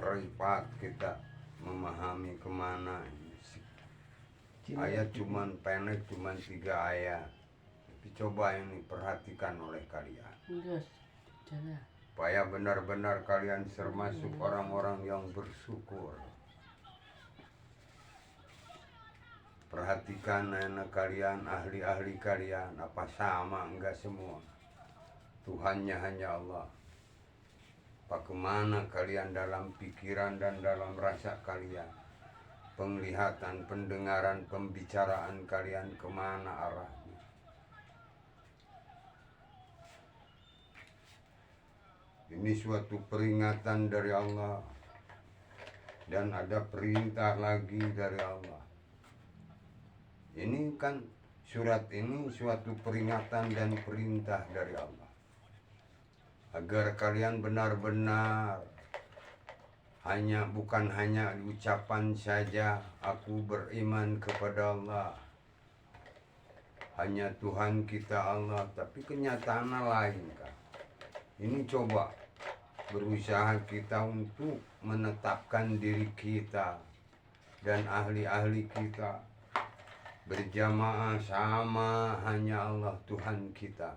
repot kita memahami kemana. Ayat cuman pendek, cuman 3 ayat. Tapi coba ini perhatikan oleh kalian. Supaya benar-benar kalian termasuk orang-orang yang bersyukur. Perhatikan anak kalian, ahli-ahli kalian, apa sama enggak semua. Tuhannya hanya Allah. Bagaimana kalian dalam pikiran dan dalam rasa kalian, penglihatan, pendengaran, pembicaraan kalian kemana arahnya. Ini suatu peringatan dari Allah. Dan ada perintah lagi dari Allah. Ini kan surat ini suatu peringatan dan perintah dari Allah. Agar kalian benar-benar bukan hanya ucapan saja, aku beriman kepada Allah, hanya Tuhan kita Allah, tapi kenyataannya lain kan. Ini coba berusaha kita untuk menetapkan diri kita dan ahli-ahli kita berjamaah sama hanya Allah Tuhan kita.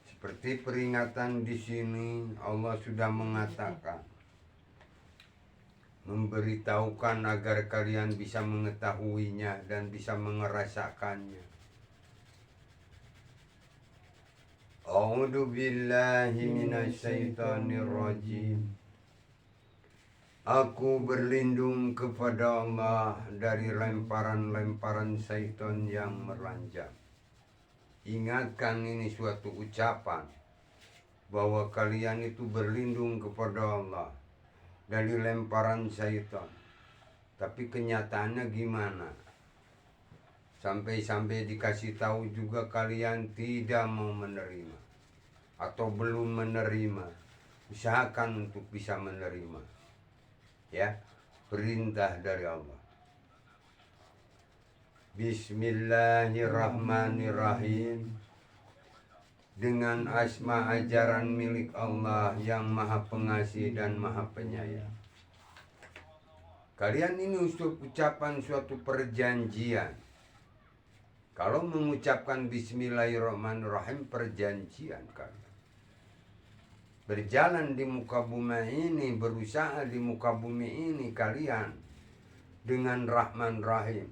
Seperti peringatan di sini Allah sudah mengatakan, memberitahukan agar kalian bisa mengetahuinya dan bisa merasakannya. A'udzu billahi minasyaitonir rajim. Aku berlindung kepada Allah dari lemparan-lemparan syaitan yang meranjang. Ingatkan, ini suatu ucapan bahwa kalian itu berlindung kepada Allah dari lemparan syaitan. Tapi kenyataannya gimana? Sampai-sampai dikasih tahu juga kalian tidak mau menerima atau belum menerima. Usahakan untuk bisa menerima. Ya, perintah dari Allah. Bismillahirrahmanirrahim. Dengan asma ajaran milik Allah yang maha pengasih dan maha penyayang. Kalian ini ucapan suatu perjanjian. Kalau mengucapkan Bismillahirrahmanirrahim, perjanjian kalian. Berjalan di muka bumi ini, berusaha di muka bumi ini kalian dengan Rahman Rahim,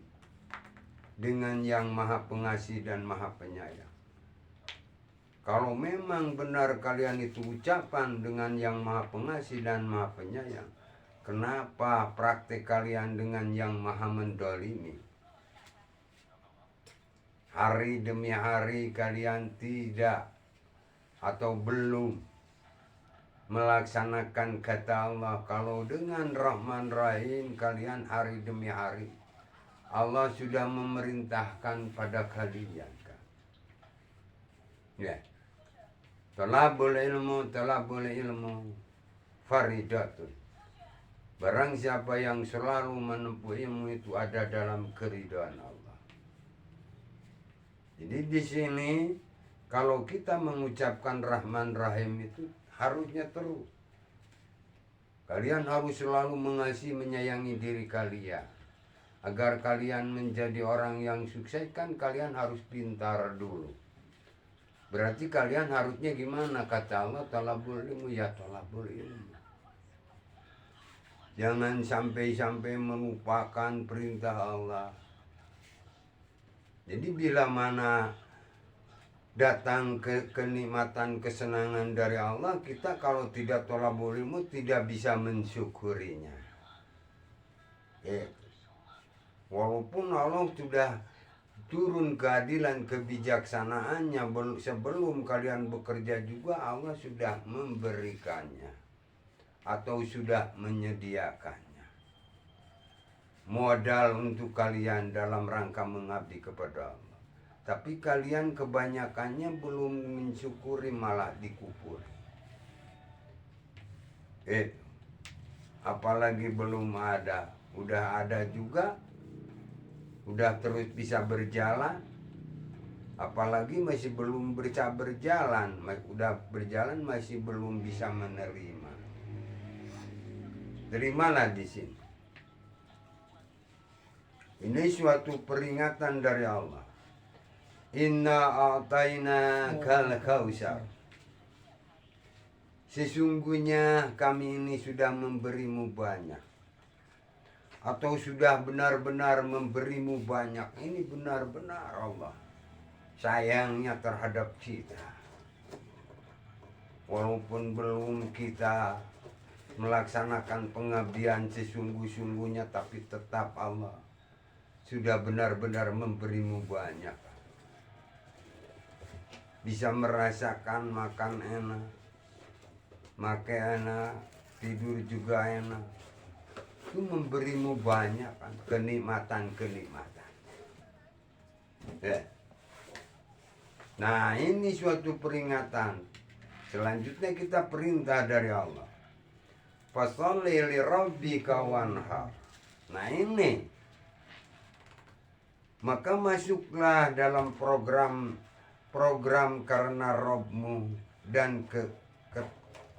dengan yang maha pengasih dan maha penyayang. Kalau memang benar kalian itu ucapan dengan yang maha pengasih dan maha penyayang, kenapa praktek kalian dengan yang maha mendolimi? Hari demi hari kalian tidak atau belum melaksanakan kata Allah. Kalau dengan Rahman Rahim kalian hari demi hari, Allah sudah memerintahkan pada kalian kan. Ya. Talabul ilmu faridatun. Barang siapa yang selalu menempuh ilmu itu ada dalam keridhaan Allah. Jadi di sini kalau kita mengucapkan Rahman Rahim itu harusnya terus. Kalian harus selalu mengasihi, menyayangi diri kalian. Agar kalian menjadi orang yang sukses kan kalian harus pintar dulu. Berarti kalian harusnya gimana? Kata Allah, talabul ilmu ya talabul ilmu. Jangan sampai melupakan perintah Allah. Jadi bila mana datang kenikmatan, kesenangan dari Allah, kita kalau tidak talabul ilmu tidak bisa mensyukurinya. Walaupun Allah sudah turun keadilan, kebijaksanaannya, sebelum kalian bekerja juga Allah sudah memberikannya atau sudah menyediakannya. Modal untuk kalian dalam rangka mengabdi kepada Allah. Tapi kalian kebanyakannya belum mensyukuri, malah dikufuri. Apalagi belum ada, udah ada juga, udah terus bisa berjalan, Apalagi masih belum bisa berjalan, udah berjalan masih belum bisa menerima. Terimalah di sini. Ini suatu peringatan dari Allah. Inna a'tayna kal kausar. Sesungguhnya kami ini sudah memberimu banyak. Atau sudah benar-benar memberimu banyak. Ini benar-benar Allah sayangnya terhadap kita. Walaupun belum kita melaksanakan pengabdian sesungguh-sungguhnya, tapi tetap Allah sudah benar-benar memberimu banyak. Bisa merasakan makan enak, makan enak, tidur juga enak. Itu memberimu banyak kan, kenikmatan-kenikmatan. Ya. Nah, ini suatu peringatan. Selanjutnya kita perintah dari Allah. Fasholli li rabbika wanhar. Nah ini. Maka masuklah dalam program karena Robmu dan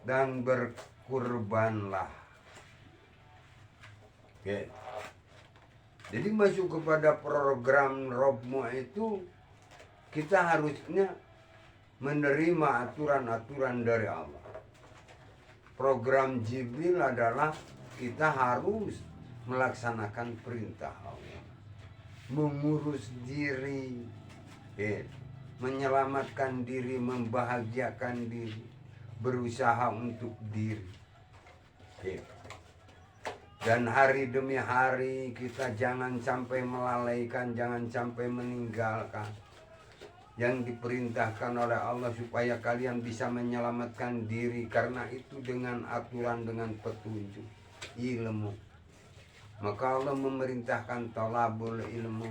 dan berkurbanlah. Oke. Jadi masuk kepada program Robmu itu, kita harusnya menerima aturan-aturan dari Allah. Program Jibril adalah kita harus melaksanakan perintah Allah, mengurus diri, menyelamatkan diri, membahagiakan diri, berusaha untuk diri. Dan hari demi hari kita jangan sampai melalaikan, jangan sampai meninggalkan yang diperintahkan oleh Allah supaya kalian bisa menyelamatkan diri. Karena itu dengan aturan, dengan petunjuk ilmu. Maka Allah memerintahkan tolabul ilmu.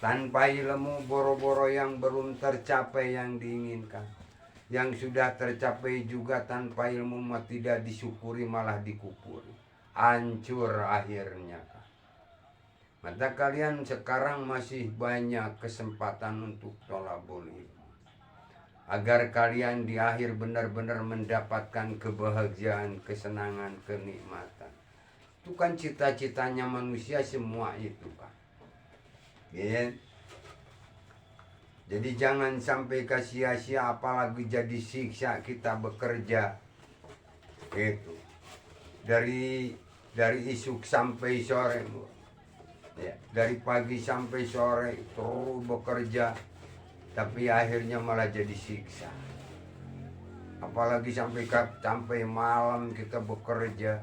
Tanpa ilmu, boro-boro yang belum tercapai yang diinginkan. Yang sudah tercapai juga tanpa ilmu tidak disyukuri, malah dikupuri. Hancur akhirnya. Maka kalian sekarang masih banyak kesempatan untuk tolabul ilmu. Agar kalian di akhir benar-benar mendapatkan kebahagiaan, kesenangan, kenikmatan. Itu kan cita-citanya manusia semua itu kan. Ya. Jadi jangan sampai sia-sia, apalagi jadi siksa kita bekerja. Itu. Dari isuk sampai sore. Ya, dari pagi sampai sore terus bekerja, tapi akhirnya malah jadi siksa. Apalagi sampai malam kita bekerja,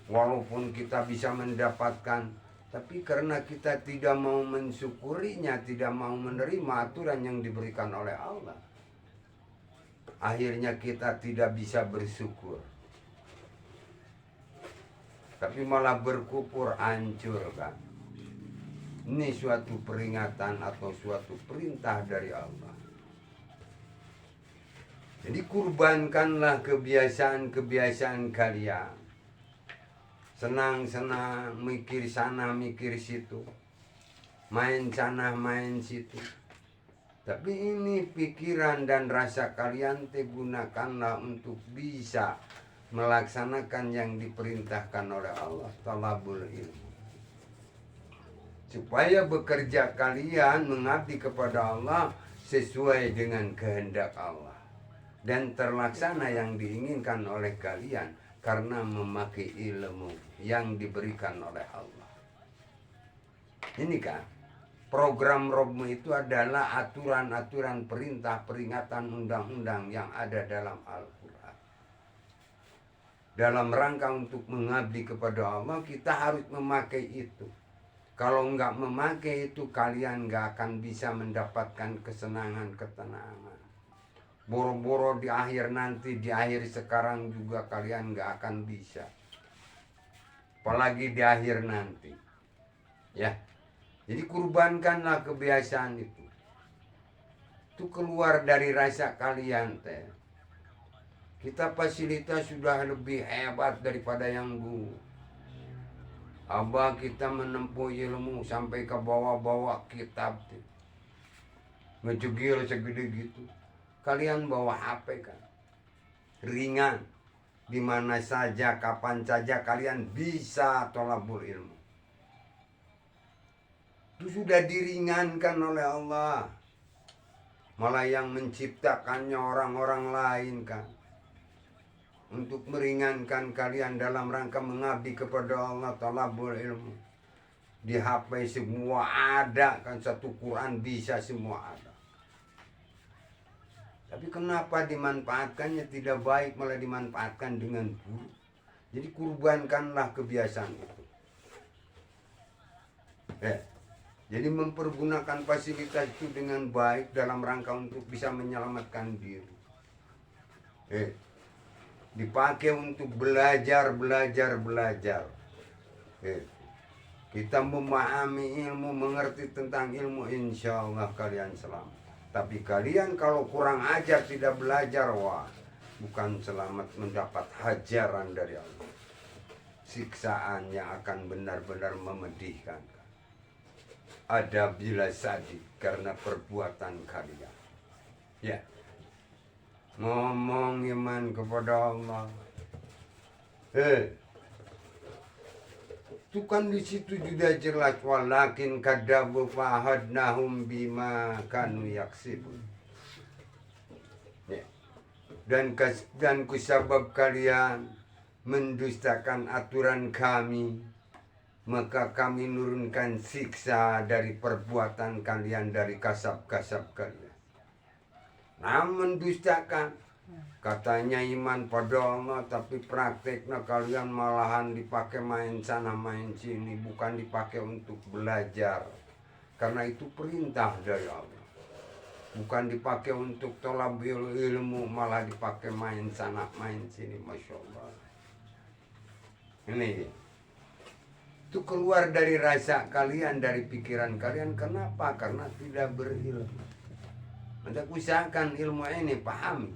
walaupun kita bisa mendapatkan, tapi karena kita tidak mau mensyukurinya, tidak mau menerima aturan yang diberikan oleh Allah, akhirnya kita tidak bisa bersyukur. Tapi malah berkufur, hancur kan. Ini suatu peringatan atau suatu perintah dari Allah. Jadi kurbankanlah kebiasaan-kebiasaan kalian. Senang-senang, mikir sana, mikir situ. Main sana, main situ. Tapi ini pikiran dan rasa kalian gunakanlah untuk bisa melaksanakan yang diperintahkan oleh Allah, talabul ilmu. Supaya bekerja kalian mengabdi kepada Allah sesuai dengan kehendak Allah. Dan terlaksana yang diinginkan oleh kalian karena memakai ilmu yang diberikan oleh Allah. Ini kan, program Robmu itu adalah aturan-aturan, perintah, peringatan, undang-undang yang ada dalam Al-Quran. Dalam rangka untuk mengabdi kepada Allah, kita harus memakai itu. Kalau enggak memakai itu, kalian enggak akan bisa mendapatkan kesenangan, ketenangan. Boro-boro di akhir nanti, di akhir sekarang juga kalian enggak akan bisa. Apalagi di akhir nanti. Ya. Jadi kurbankanlah kebiasaan itu. Itu keluar dari rasa kalian teh. Kita fasilitas sudah lebih hebat daripada yang dulu. Abah kita menempuh ilmu sampai ke bawah-bawah kitab tuh. Ngejugil segede gitu. Kalian bawa HP kan. Ringan. Di mana saja, kapan saja kalian bisa tolabul ilmu. Itu sudah diringankan oleh Allah. Malah yang menciptakannya orang-orang lain kan. Untuk meringankan kalian dalam rangka mengabdi kepada Allah, talabul ilmu. Di HP semua ada kan, satu Quran bisa semua ada. Tapi kenapa dimanfaatkannya tidak baik, malah dimanfaatkan dengan buruk. Jadi kurbankanlah kebiasaan itu. Jadi mempergunakan fasilitas itu dengan baik dalam rangka untuk bisa menyelamatkan diri. Dipakai untuk belajar. Kita memahami ilmu, mengerti tentang ilmu, insya Allah kalian selamat. Tapi kalian kalau kurang ajar, tidak belajar, wah, bukan selamat, mendapat hajaran dari Allah. Siksaan yang akan benar-benar memedihkan. Ada bila sadid karena perbuatan kalian. Ya. Ngomong iman kepada Allah. Itu kan di situ juga jelas, walakin kadzabu fahadnahum bima kanu yaksibun. Ya. Dan kusabab kalian mendustakan aturan kami, maka kami nurunkan siksa dari perbuatan kalian, dari kasab-kasab kalian. Namun dustakan, katanya iman pada Allah, tapi prakteknya kalian malahan dipakai main sana main sini, bukan dipakai untuk belajar. Karena itu perintah dari Allah. Bukan dipakai untuk tolabul ilmu, malah dipakai main sana main sini, Masya Allah. Ini itu keluar dari rasa kalian, dari pikiran kalian. Kenapa? Karena tidak berilmu. Anda usahakan ilmu ini, paham,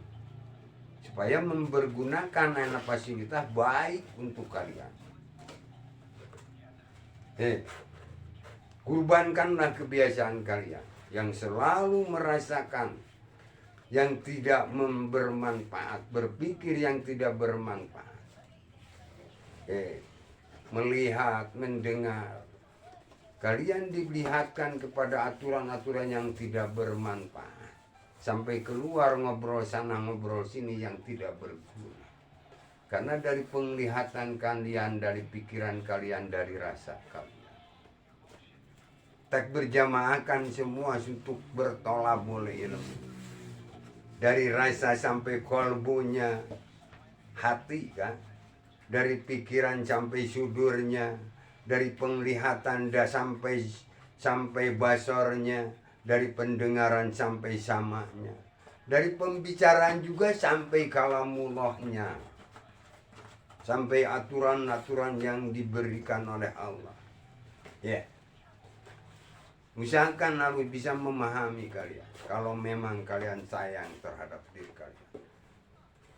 supaya mempergunakan anak fasilitas baik untuk kalian. Kurbankanlah kebiasaan kalian yang selalu merasakan yang tidak bermanfaat, berpikir yang tidak bermanfaat, melihat, mendengar. Kalian diperlihatkan kepada aturan-aturan yang tidak bermanfaat. Sampai keluar ngobrol sana ngobrol sini yang tidak berguna. Karena dari penglihatan kalian, dari pikiran kalian, dari rasa kalian. Tak berjamaahkan semua untuk bertolabul ilmu. Dari rasa sampai kolbunya, hati kan. Dari pikiran sampai sudurnya. Dari penglihatan sampai basornya. Dari pendengaran sampai samanya, dari pembicaraan juga sampai kalamullahnya, sampai aturan-aturan yang diberikan oleh Allah. Ya, usahakan lalu bisa memahami kalian. Kalau memang kalian sayang terhadap diri kalian,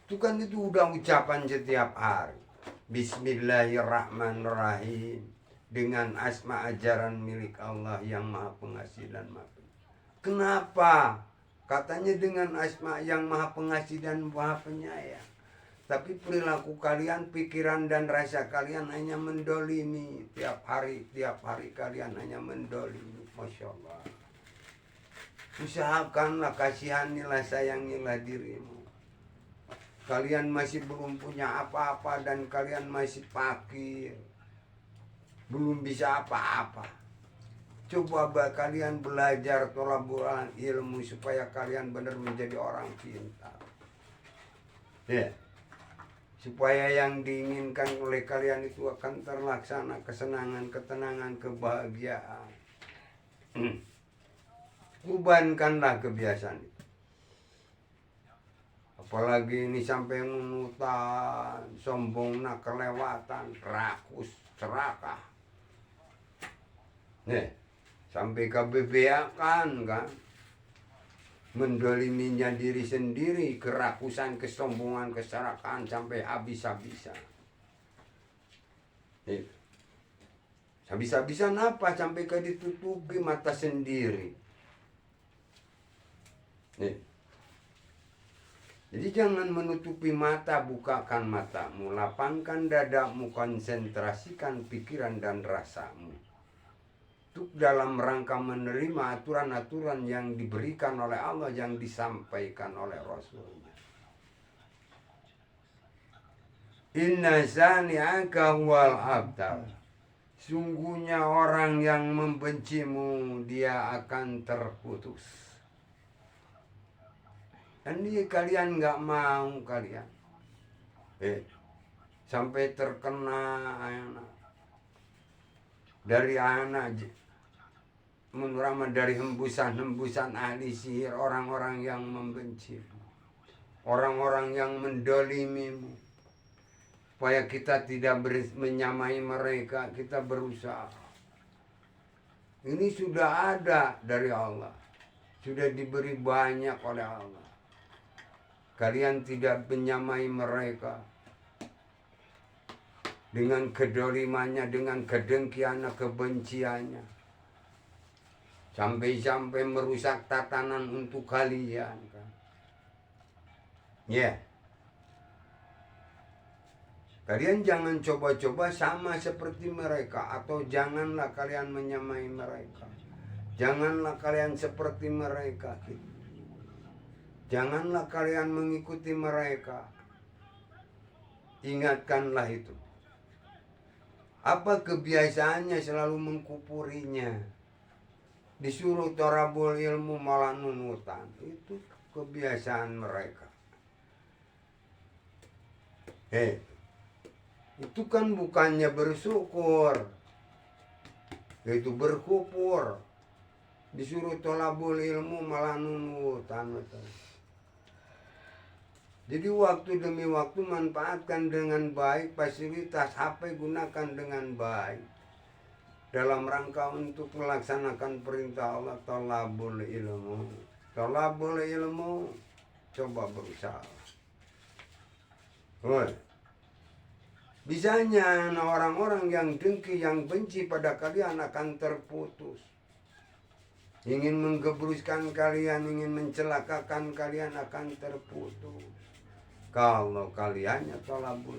itu kan itu udah ucapan setiap hari. Bismillahirrahmanirrahim, dengan asma ajaran milik Allah yang Maha Pengasih dan Maha. Kenapa? Katanya dengan asma yang Maha Pengasih dan Maha Penyayang. Tapi perilaku kalian, pikiran dan rasa kalian hanya mendolimi. Tiap hari kalian hanya mendolimi. Masya Allah. Usahakanlah, kasihanilah, sayangilah dirimu. Kalian masih belum punya apa-apa dan kalian masih fakir. Belum bisa apa-apa. Coba kalian belajar tolabul ilmu supaya kalian benar menjadi orang pintar. Ya. Supaya yang diinginkan oleh kalian itu akan terlaksana, kesenangan, ketenangan, kebahagiaan. Kurbankanlah kebiasaan itu. Apalagi ini sampai nunutan, sombong, kelewatan, rakus, serakah. Nih. Sampai kebebeakan kan, mendoliminya diri sendiri, kerakusan, kesombongan, keserakaan sampai habis-habisan. Habis-habisan apa sampai ke ditutupi mata sendiri. Nih. Jadi jangan menutupi mata, bukakan matamu, lapangkan dadamu, konsentrasikan pikiran dan rasamu. Untuk dalam rangka menerima aturan-aturan yang diberikan oleh Allah, yang disampaikan oleh Rasulnya. Inna zani'aka huwal abtar. Sungguhnya orang yang membencimu, dia akan terputus. Dan dia kalian nggak mau kalian. Sampai terkena anak. Dari anak menurut dari hembusan-hembusan ahli sihir, orang-orang yang membencimu. Orang-orang yang mendolimimu. Supaya kita tidak menyamai mereka, kita berusaha. Ini sudah ada dari Allah. Sudah diberi banyak oleh Allah. Kalian tidak menyamai mereka. Dengan kedolimannya, dengan kedengkiannya, kebenciannya. Sampai-sampai merusak tatanan untuk kalian. Ya. Kalian jangan coba-coba sama seperti mereka, atau janganlah kalian menyamai mereka. Janganlah kalian seperti mereka. Janganlah kalian mengikuti mereka. Ingatkanlah itu. Apa kebiasaannya selalu mengkupurinya. Disuruh torabul ilmu malah nunutan. Itu kebiasaan mereka. Itu kan bukannya bersyukur, yaitu berkufur. Disuruh tolabul ilmu malah nunutan. Jadi waktu demi waktu manfaatkan dengan baik, fasilitas HP gunakan dengan baik. Dalam rangka untuk melaksanakan perintah Allah, tolabul ilmu. Tolabul ilmu, coba berusaha. Bisanya orang-orang yang dengki, yang benci pada kalian akan terputus. Ingin menggebruskan kalian, ingin mencelakakan kalian akan terputus. Kalau kaliannya tolabul.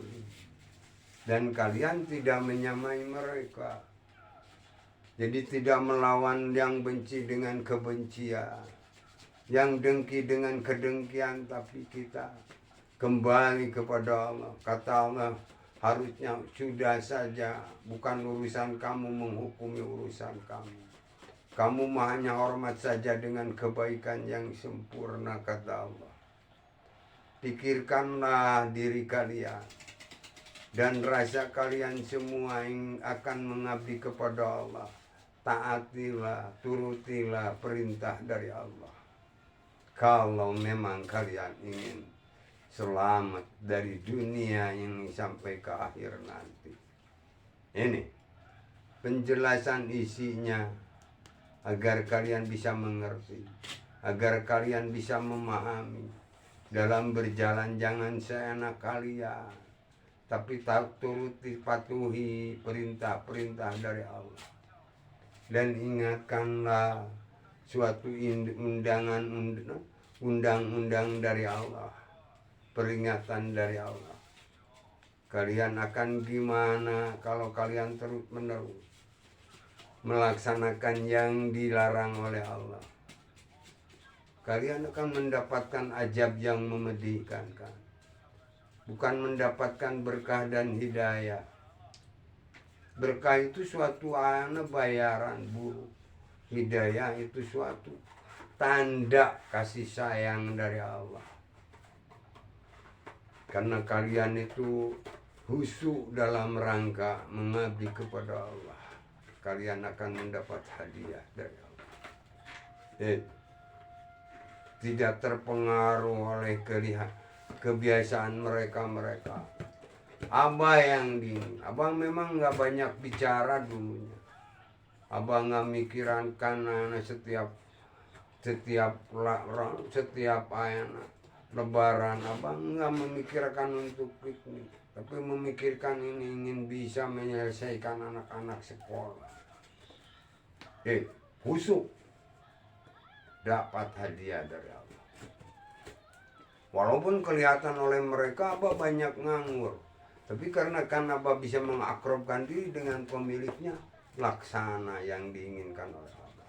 Dan kalian tidak menyamai mereka. Jadi tidak melawan yang benci dengan kebencian. Yang dengki dengan kedengkian, tapi kita kembali kepada Allah. Kata Allah, harusnya sudah saja, bukan urusan kamu menghukumi urusan kamu. Kamu hanya hormat saja dengan kebaikan yang sempurna, kata Allah. Pikirkanlah diri kalian dan rasa kalian semua yang akan mengabdi kepada Allah. Taatilah, turutilah perintah dari Allah. Kalau memang kalian ingin selamat dari dunia ini sampai ke akhir nanti. Ini penjelasan isinya agar kalian bisa mengerti, agar kalian bisa memahami. Dalam berjalan jangan seenak kalian, tapi turuti, patuhi perintah-perintah dari Allah. Dan ingatkanlah suatu undang-undang dari Allah. Peringatan dari Allah. Kalian akan gimana kalau kalian terus-menerus melaksanakan yang dilarang oleh Allah? Kalian akan mendapatkan azab yang memedihkan, kan? Bukan mendapatkan berkah dan hidayah. Berkah itu suatu bayaran buruk. Hidayah itu suatu tanda kasih sayang dari Allah. Karena kalian itu khusyuk dalam rangka mengabdi kepada Allah, kalian akan mendapat hadiah dari Allah. Tidak terpengaruh oleh kebiasaan mereka. Abah yang dingin. Abang memang nggak banyak bicara dulunya. Abang nggak mikirankan setiap ayat Lebaran, abang nggak memikirkan untuk piknik. tapi memikirkan ini ingin bisa menyelesaikan anak-anak sekolah. Khusyuk dapat hadiah dari Allah. Walaupun kelihatan oleh mereka Abah banyak nganggur, tapi karena Abah bisa mengakrabkan diri dengan pemiliknya, laksana yang diinginkan oleh Abah.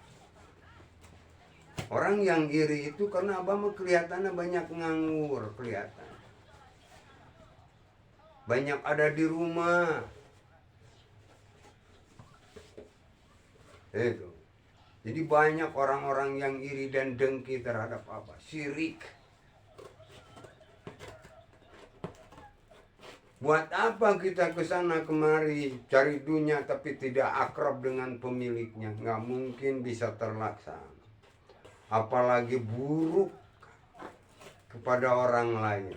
Orang yang iri itu karena Abah mah kelihatannya banyak nganggur, kelihatan. Banyak ada di rumah. Itu. Jadi banyak orang-orang yang iri dan dengki terhadap Abah, syirik. Buat apa kita ke sana kemari cari dunia tapi tidak akrab dengan pemiliknya? Nggak mungkin bisa terlaksana. Apalagi buruk kepada orang lain.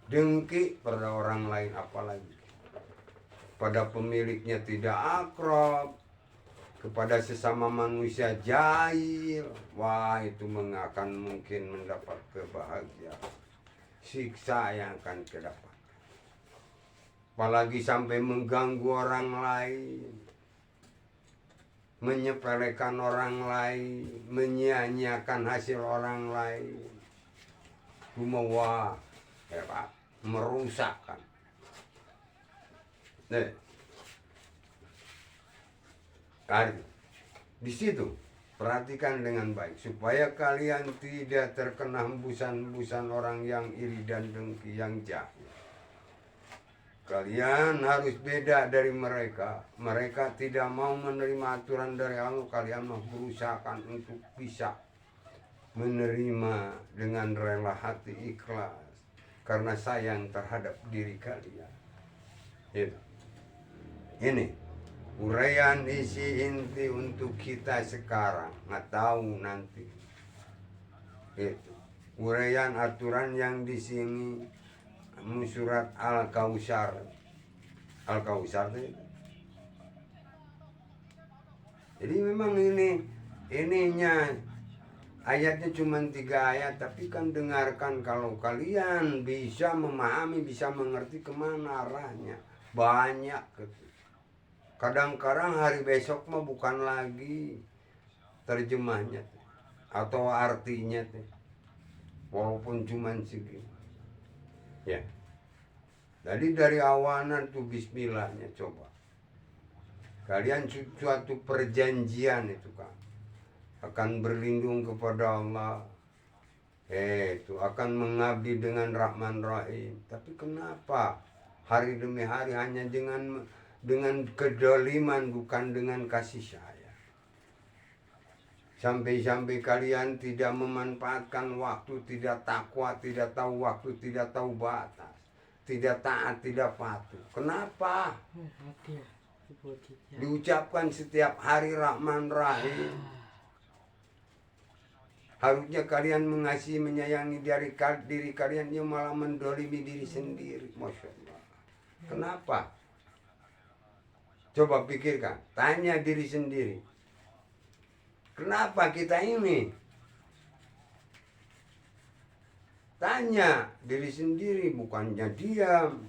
Dengki pada orang lain, apalagi pada pemiliknya tidak akrab, kepada sesama manusia jahil. Wah, itu akan mungkin mendapat kebahagiaan. Siksa yang akan kedapat. Apalagi sampai mengganggu orang lain, menyepelekan orang lain, menyia-nyiakan hasil orang lain. Cuma wah, hebat, merusakkan. Di situ perhatikan dengan baik supaya kalian tidak terkena hembusan-hembusan orang yang iri dan dengki yang jahil. Kalian harus beda dari mereka. Mereka tidak mau menerima aturan dari Allah. Kalian mau berusaha untuk bisa menerima dengan rela hati, ikhlas, karena sayang terhadap diri kalian. Ini uraian isi inti untuk kita sekarang, nggak tahu nanti. Itu uraian aturan yang di sini surat Al-Kautsar. Al-Kautsar itu. Jadi memang ininya ayatnya cuma 3 ayat, tapi kan dengarkan kalau kalian bisa memahami, bisa mengerti kemana arahnya. Banyak gitu. Kadang-kadang hari besok mah bukan lagi terjemahnya atau artinya walaupun cuman segini. Ya. Jadi dari awalan tuh bismillahnya coba. Kalian suatu perjanjian itu kan akan berlindung kepada Allah. Itu akan mengabdi dengan Rahman Rahim. Tapi kenapa hari demi hari hanya dengan kedoliman, bukan dengan kasih sayang? Sampai-sampai kalian tidak memanfaatkan waktu, tidak takwa, tidak tahu waktu, tidak tahu batas, tidak taat, tidak patuh. Kenapa? Diucapkan setiap hari Rahman Rahim. Harusnya kalian mengasihi, menyayangi diri kalian, yang malah mendolimi diri sendiri. Masya Allah. Kenapa? Coba pikirkan, tanya diri sendiri. Kenapa kita ini? Tanya diri sendiri, bukannya diam.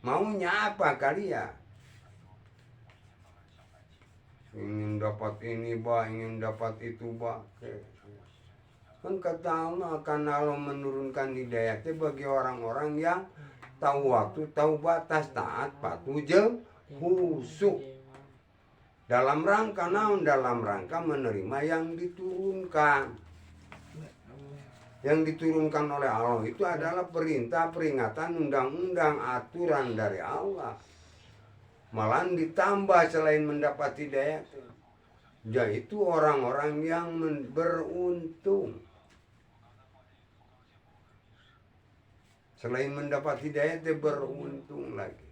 Maunya apa kalian? Ingin dapat ini, bah, ingin dapat itu, bah. Kan kata Allah akan Allah menurunkan hidayahnya bagi orang-orang yang tahu waktu, tahu batas, taat, patuh, khusyuk. Dalam rangka naon? Dalam rangka menerima yang diturunkan. Yang diturunkan oleh Allah itu adalah perintah, peringatan, undang-undang, aturan dari Allah. Malah ditambah selain mendapat hidayah, yaitu orang-orang yang beruntung. Selain mendapat hidayah, dia beruntung lagi.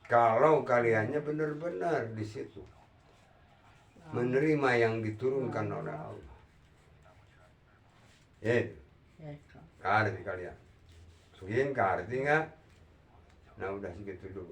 Kalau kaliannya benar-benar di situ menerima yang diturunkan oleh Allah. Karti kalian. Sugiin karti nggak? Nah udah segitu dulu.